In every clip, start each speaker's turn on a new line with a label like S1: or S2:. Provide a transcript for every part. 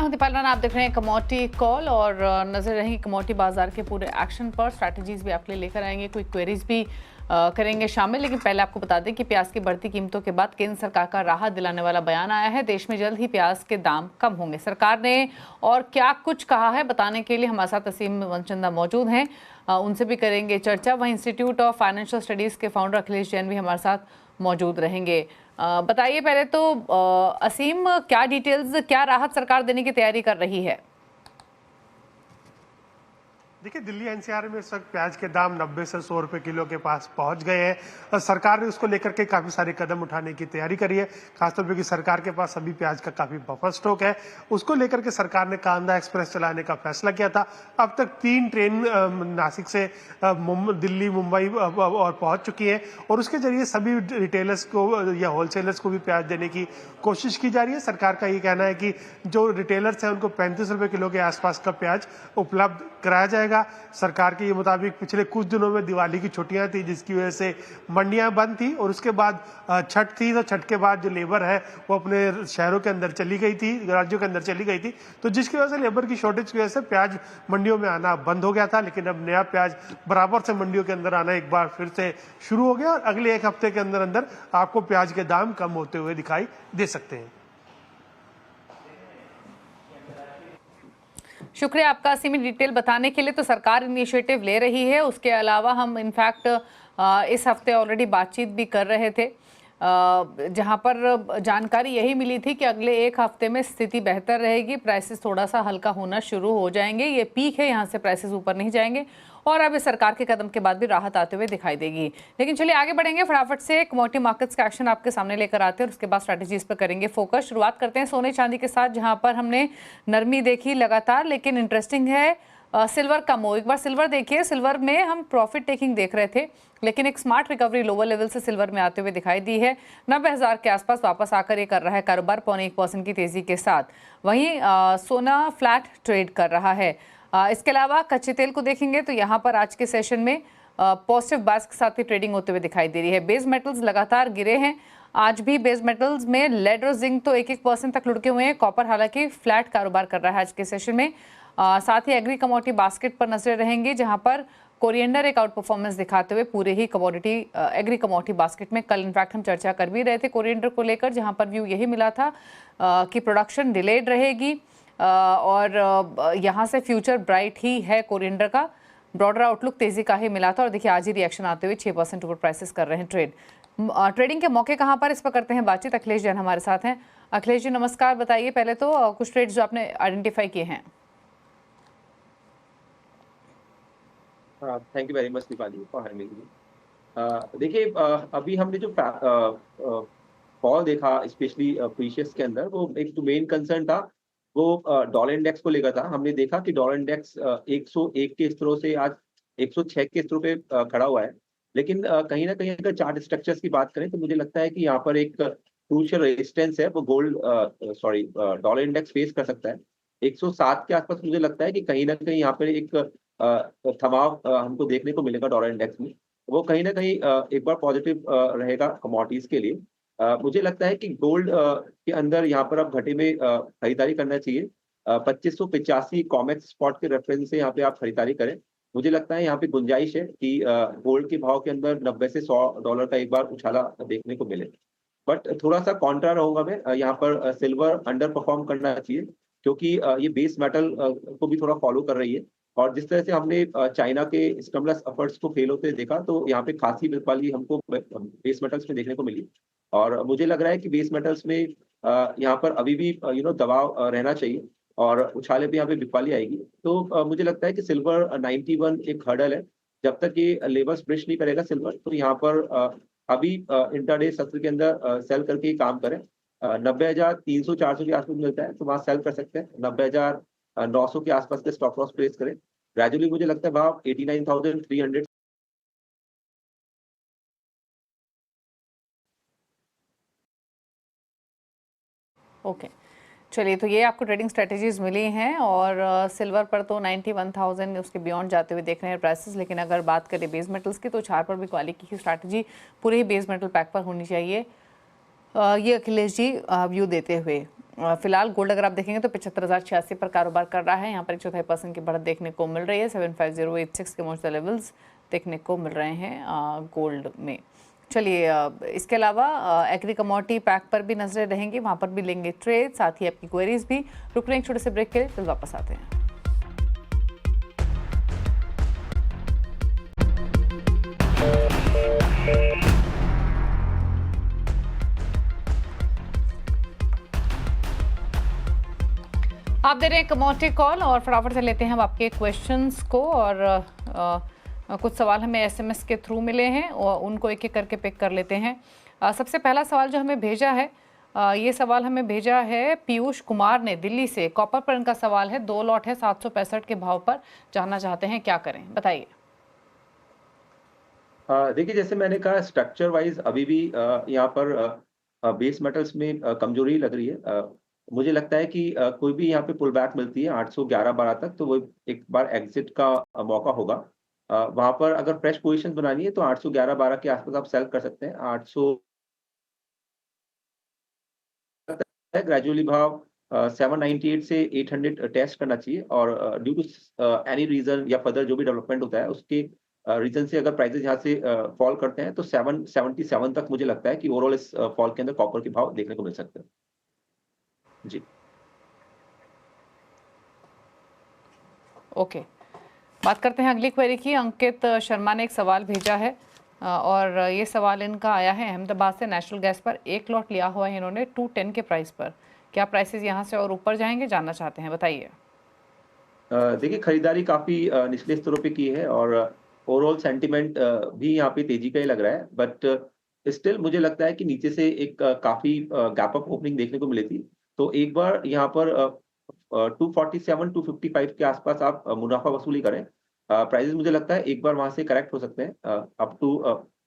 S1: मैं हूं दीपाल राणा, आप देख रहे हैं कमोडिटी कॉल और नजर रहेंगे कमोडिटी बाजार के पूरे एक्शन पर। स्ट्रैटेजीज भी आपके लिए लेकर आएंगे, कोई क्वेरीज भी करेंगे शामिल। लेकिन पहले आपको बता दें कि प्याज की बढ़ती कीमतों के बाद केंद्र सरकार का राहत दिलाने वाला बयान आया है। देश में जल्द ही प्याज के दाम कम होंगे। सरकार ने और क्या कुछ कहा है बताने के लिए हमारे साथ असीम मनचंदा मौजूद हैं, उनसे भी करेंगे चर्चा। वहीं इंस्टीट्यूट ऑफ फाइनेंशियल स्टडीज के फाउंडर अखिलेश जैन भी हमारे साथ मौजूद रहेंगे। बताइए पहले तो असीम, क्या डिटेल्स, क्या राहत सरकार देने की तैयारी कर रही है?
S2: देखिए, दिल्ली एनसीआर में इस वक्त प्याज के दाम 90 से 100 रुपए किलो के पास पहुंच गए हैं और सरकार ने उसको लेकर के काफी सारे कदम उठाने की तैयारी करी है। खासतौर पर कि सरकार के पास अभी प्याज का काफी बफर स्टॉक है, उसको लेकर के सरकार ने कांदा एक्सप्रेस चलाने का फैसला किया था। अब तक 3 ट्रेन नासिक से दिल्ली, मुंबई और पहुंच चुकी है और उसके जरिए सभी रिटेलर्स को या होलसेलर्स को भी प्याज देने की कोशिश की जा रही है। सरकार का ये कहना है कि जो रिटेलर्स हैं उनको 35 रुपए किलो के आसपास का प्याज उपलब्ध कराया जाएगा। सरकार के मुताबिक पिछले कुछ दिनों में दिवाली की छुट्टियां थी, जिसकी वजह से मंडियां बंद थी और उसके बाद छठ थी, तो छठ के बाद जो लेबर है वो अपने शहरों के अंदर चली गई थी, राज्यों के अंदर चली गई थी, तो जिसकी वजह से लेबर की शॉर्टेज की वजह से प्याज मंडियों में आना बंद हो गया था। लेकिन अब नया प्याज बराबर से मंडियों के अंदर आना एक बार फिर से शुरू हो गया और अगले एक हफ्ते के अंदर अंदर आपको प्याज के दाम कम होते हुए दिखाई दे सकते हैं।
S1: शुक्रिया आपका सीमित डिटेल बताने के लिए। तो सरकार इनिशिएटिव ले रही है, उसके अलावा हम इनफैक्ट इस हफ्ते ऑलरेडी बातचीत भी कर रहे थे, जहां पर जानकारी यही मिली थी कि अगले एक हफ्ते में स्थिति बेहतर रहेगी, प्राइसेस थोड़ा सा हल्का होना शुरू हो जाएंगे। ये पीक है, यहाँ से प्राइसेस ऊपर नहीं जाएंगे और अब इस सरकार के कदम के बाद भी राहत आते हुए दिखाई देगी। लेकिन चलिए आगे बढ़ेंगे, फटाफट से कमोडिटी मार्केट्स का एक्शन आपके सामने लेकर आते हैं और उसके बाद स्ट्रैटेजीज पर करेंगे फोकस। शुरुआत करते हैं सोने चांदी के साथ, जहां पर हमने नरमी देखी लगातार, लेकिन इंटरेस्टिंग है सिल्वर का मूव। एक बार सिल्वर देखिए, सिल्वर में हम प्रॉफिट टेकिंग देख रहे थे, लेकिन एक स्मार्ट रिकवरी लोअर लेवल से सिल्वर में आते हुए दिखाई दी है। 90,000 के आसपास वापस आकर ये कर रहा है कारोबार 0.1% की तेजी के साथ। वहीं सोना फ्लैट ट्रेड कर रहा है। इसके अलावा कच्चे तेल को देखेंगे तो यहाँ पर आज के सेशन में पॉजिटिव बायस के साथ ही ट्रेडिंग होते हुए दिखाई दे रही है। बेस मेटल्स लगातार गिरे हैं, आज भी बेस मेटल्स में लेड और जिंक तो 1% तक लुढ़के हुए हैं। कॉपर हालांकि फ्लैट कारोबार कर रहा है आज के सेशन में। साथ ही एग्री कमोडिटी बास्केट पर नजर रहेंगे, जहां पर कोरिएंडर एक आउट परफॉर्मेंस दिखाते हुए पूरे ही कमोडिटी एग्री कमोडिटी बास्केट में। कल इनफैक्ट हम चर्चा कर भी रहे थे कोरिएंडर को लेकर, जहां पर व्यू यही मिला था कि प्रोडक्शन डिलेड रहेगी और यहाँ से फ्यूचर ब्राइट ही है कोरिएंडर का। ब्रॉडर आउटलुक तेजी का ही मिला था और देखिए आज ही रिएक्शन आते हुए 6% ऊपर प्राइसेस कर रहे हैं ट्रेड। ट्रेडिंग के मौके कहाँ पर, इस पर करते हैं बातचीत। अखिलेश जैन हमारे साथ हैं। अखिलेश जी नमस्कार, बताइए पहले तो कुछ ट्रेड्स जो आपने आइडेंटिफाई किए हैं।
S3: Thank you very much Deepali for having me. देखिए, अभी हमने जो फॉल देखा स्पेशली प्रीशियस के अंदर, वो एक तो मेन कंसर्न था वो डॉलर इंडेक्स को लेकर था। हमने देखा कि डॉलर इंडेक्स 101 के स्तरों से आज 106 के स्तरों पे खड़ा हुआ है। लेकिन कहीं ना कहीं अगर चार्ट स्ट्रक्चर्स की बात करें तो मुझे लगता है कि यहाँ पर एक क्रूशियल रेजिस्टेंस है, वो डॉलर इंडेक्स फेस कर सकता है 107 के आसपास। मुझे लगता है कि कहीं ना कहीं यहाँ पर एक थमाव हमको देखने को मिलेगा डॉलर इंडेक्स में। वो कहीं ना कहीं एक बार पॉजिटिव रहेगा कमोडिटीज के लिए। मुझे लगता है कि गोल्ड के अंदर यहाँ पर अब घटे में खरीदारी करना चाहिए। 2585 कॉमेक्स स्पॉट के रेफरेंस से यहाँ पे आप खरीदारी करें। मुझे लगता है यहाँ पे गुंजाइश है कि गोल्ड के भाव के अंदर 90 से $100 का एक बार उछाला देखने को मिले। बट थोड़ा सा कॉन्ट्रा रहूंगा मैं, यहाँ पर सिल्वर अंडर परफॉर्म करना चाहिए क्योंकि ये बेस मेटल को भी थोड़ा फॉलो कर रही है और जिस तरह से हमने चाइना के स्टिमुलस एफर्ट्स को फेल होते देखा, तो यहाँ पे खासी बिल्कुल हमको बेस मेटल्स में देखने को मिली। और मुझे लग रहा है कि बेस मेटल्स में यहाँ पर अभी भी दबाव रहना चाहिए और उछाले भी यहाँ पे बिकवाली आएगी। तो मुझे लगता है कि सिल्वर 91 एक हर्डल है। जब तक ये लेवल्स ब्रेच नहीं करेगा सिल्वर, तो यहाँ पर अभी इंटरडे सत्र के अंदर सेल करके ही काम करें। 90,300-400 के आसपास मिलता है तो वहाँ सेल कर सकते हैं। 90,900 के आसपास के स्टॉप लॉस प्लेस करें। ग्रेजुअली मुझे लगता है भाव 89,300।
S1: ओके चलिए, तो ये आपको ट्रेडिंग स्ट्रेटेजीज मिली हैं और सिल्वर पर तो 91,000 उसके बियॉन्ड जाते हुए देख रहे हैं प्राइसेस। लेकिन अगर बात करें बेस मेटल्स की तो चार पर भी क्वालिटी की स्ट्रैटेजी पूरे ही बेस मेटल पैक पर होनी चाहिए, ये अखिलेश जी व्यू देते हुए। फिलहाल गोल्ड अगर आप देखेंगे तो 75,086 पर कारोबार कर रहा है। यहाँ पर 1/4% की बढ़त देखने को मिल रही है। 75086 के मोस्ट लेवल्स देखने को मिल रहे हैं गोल्ड में। चलिए, इसके अलावा एग्री कमोडिटी पैक पर भी नजरें रहेंगी, वहाँ पर भी लेंगे ट्रेड, साथ ही आपकी क्वेरीज भी। रुक रहे हैं छोटे से ब्रेक के लिए, फिर वापस आते हैं। आप दे रहे हैं कमोडिटी कॉल और फटाफट से लेते हैं हम आपके क्वेश्चंस को। और कुछ सवाल हमें एसएमएस के थ्रू मिले हैं और उनको एक एक करके पिक कर लेते हैं। सबसे पहला सवाल जो हमें भेजा है, ये सवाल हमें भेजा है पीयूष कुमार ने दिल्ली से। कॉपर पर इनका सवाल है, 2 लॉट है 765 के भाव पर, जानना चाहते हैं क्या करें, बताइए।
S3: देखिए, जैसे मैंने कहा, स्ट्रक्चर वाइज अभी भी यहाँ पर बेस मेटल्स में कमजोरी लग रही है। मुझे लगता है कि कोई भी यहाँ पे पुल बैक मिलती है 811-12 तक, तो वो एक बार एग्जिट का मौका होगा। वहां पर अगर फ्रेश पोजीशन बनानी है तो 811-12 के आसपास आप सेल कर सकते हैं। 800 ग्रेजुअली भाव 798 से 800 टेस्ट करना चाहिए, और ड्यू टू एनी रीजन या फर्दर जो भी डेवलपमेंट होता है उसके रीजन से अगर प्राइसेस यहाँ से फॉल करते हैं तो 777 तक मुझे लगता है कि ओवरऑल इस फॉल के अंदर कॉपर के भाव देखने को मिल सकते हैं। जी,
S1: ओके, बात करते हैं अगली क्वेरी की। अंकित शर्मा ने एक सवाल भेजा है और ये सवाल इनका आया है अहमदाबाद से। नेशनल गैस पर 1 लॉट लिया हुआ है इन्होंने 210 के प्राइस पर। क्या प्राइसेस यहाँ से और ऊपर जाएंगे, जानना चाहते हैं, बताइए।
S3: देखिए, खरीदारी काफी निचले स्तरों पे की है और ओवरऑल सेंटिमेंट भी यहाँ पे तेजी का ही लग रहा है, बट स्टिल मुझे लगता है कि नीचे से एक काफी गैप अप ओपनिंग देखने को मिली थी। तो एक बार यहाँ पर 247 255 के आसपास आप मुनाफा वसूली करें। प्राइसेस मुझे लगता है एक बार वहां से करेक्ट हो सकते हैं अप टू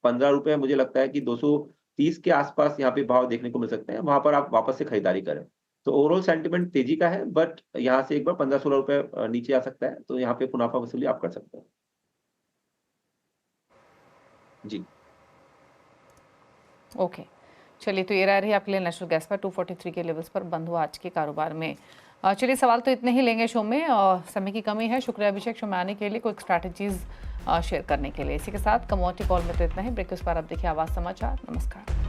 S3: 15 रुपए। मुझे लगता है कि 230 के आसपास यहाँ पे भाव देखने को मिल सकते हैं, वहां पर आप वापस से खरीदारी करें। तो ओवरऑल सेंटिमेंट तेजी का है, बट यहाँ से एक बार 15-16 रुपए नीचे आ सकता है, तो यहाँ पे मुनाफा वसूली आप कर सकते हैं। जी,
S1: ओके, चलिए, तो ये रह रही है आपके लिए नेशनल गैस पर 243 के लेवल्स पर बंद हुआ आज के कारोबार में। चलिए, सवाल तो इतने ही लेंगे शो में, समय की कमी है। शुक्रिया अभिषेक शो में आने के लिए, कोई स्ट्रैटेजीज शेयर करने के लिए। इसी के साथ कमोडिटी कॉल में तो इतना ही। ब्रेक के उस पर आप देखिए आवाज़ समाचार। नमस्कार।